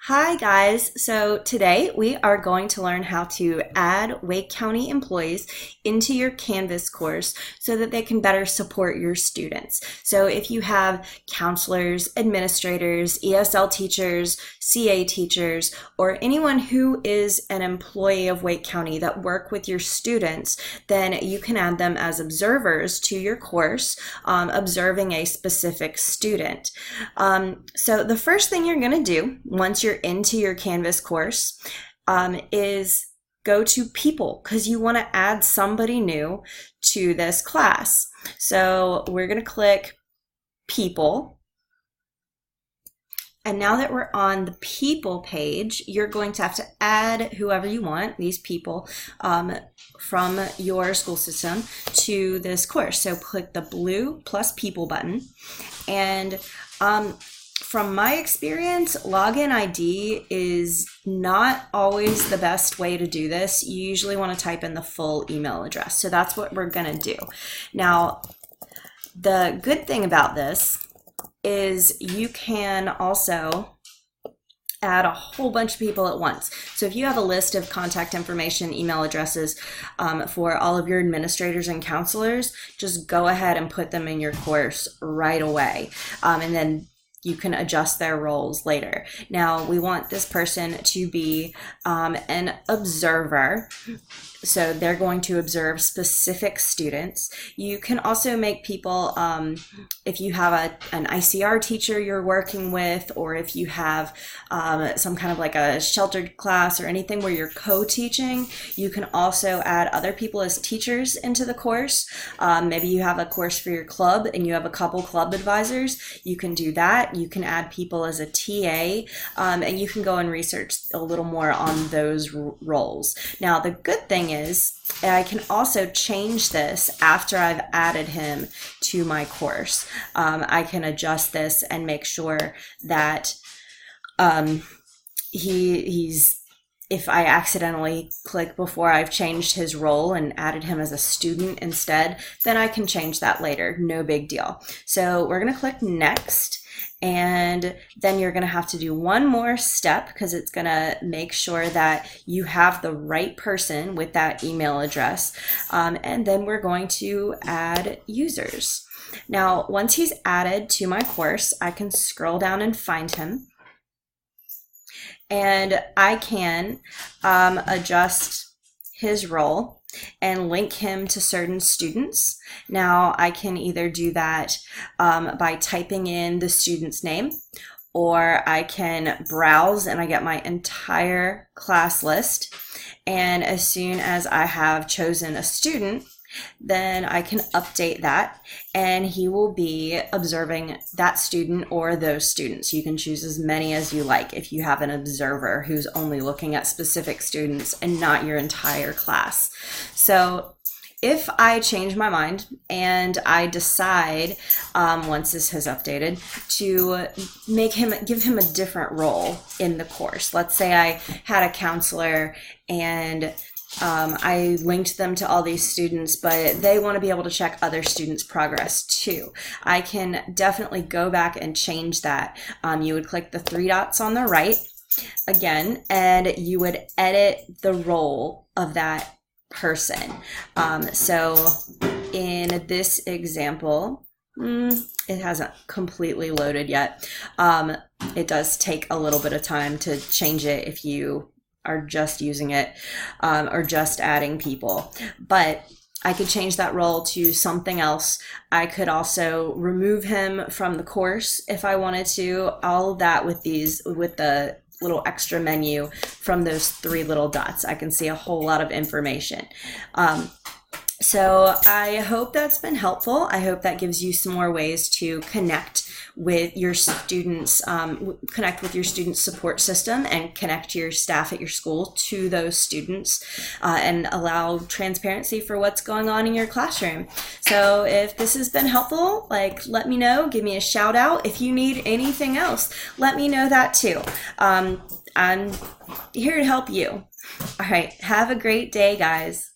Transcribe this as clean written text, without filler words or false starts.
Hi guys, so today we are going to learn how to add Wake County employees into your Canvas course so that they can better support your students. So if you have counselors, administrators, ESL teachers, CA teachers, or anyone who is an employee of Wake County that work with your students, then you can add them as observers to your course, observing a specific student. So the first thing you're going to do once you're into your Canvas course is go to people, because you want to add somebody new to this class. So we're going to click people. And now that we're on the people page, you're going to have to add whoever you want, these people, from your school system to this course. So click the blue plus people button. And from my experience, login ID is not always the best way to do this. You usually want to type in the full email address. So that's what we're going to do. Now, the good thing about this is you can also add a whole bunch of people at once. So if you have a list of contact information, email addresses for all of your administrators and counselors, just go ahead and put them in your course right away. And then you can adjust their roles later. Now, we want this person to be an observer. So they're going to observe specific students. You can also make people, if you have an ICR teacher you're working with, or if you have some kind of like a sheltered class or anything where you're co-teaching, you can also add other people as teachers into the course. Maybe you have a course for your club and you have a couple club advisors. You can do that. You can add people as a TA, and you can go and research a little more on those roles. Now, the good thing is I can also change this after I've added him to my course. I can adjust this and make sure that he's if I accidentally click before I've changed his role and added him as a student instead, then I can change that later. No big deal. So we're going to click next. And then you're going to have to do one more step, because it's going to make sure that you have the right person with that email address. And then we're going to add users. Now, once he's added to my course, I can scroll down and find him. And I can adjust his role and link him to certain students. Now, I can either do that by typing in the student's name, or I can browse and I get my entire class list. And as soon as I have chosen a student, then I can update that, and he will be observing that student or those students. You can choose as many as you like if you have an observer who's only looking at specific students and not your entire class. So if I change my mind and I decide, once this has updated, to give him a different role in the course. Let's say I had a counselor and I linked them to all these students, but they want to be able to check other students' progress too. I can definitely go back and change that. You would click the three dots on the right again, and you would edit the role of that person. So in this example, it hasn't completely loaded yet. It does take a little bit of time to change it if you are just using it or just adding people. But I could change that role to something else. I could also remove him from the course if I wanted to. All of that with the little extra menu from those three little dots. I can see a whole lot of information. So I hope that's been helpful. I hope that gives you some more ways to connect with your students, connect with your student support system, and connect your staff at your school to those students, and allow transparency for what's going on in your classroom. So if this has been helpful, let me know, give me a shout out. If you need anything else, let me know that too. I'm here to help you. All right, have a great day, guys.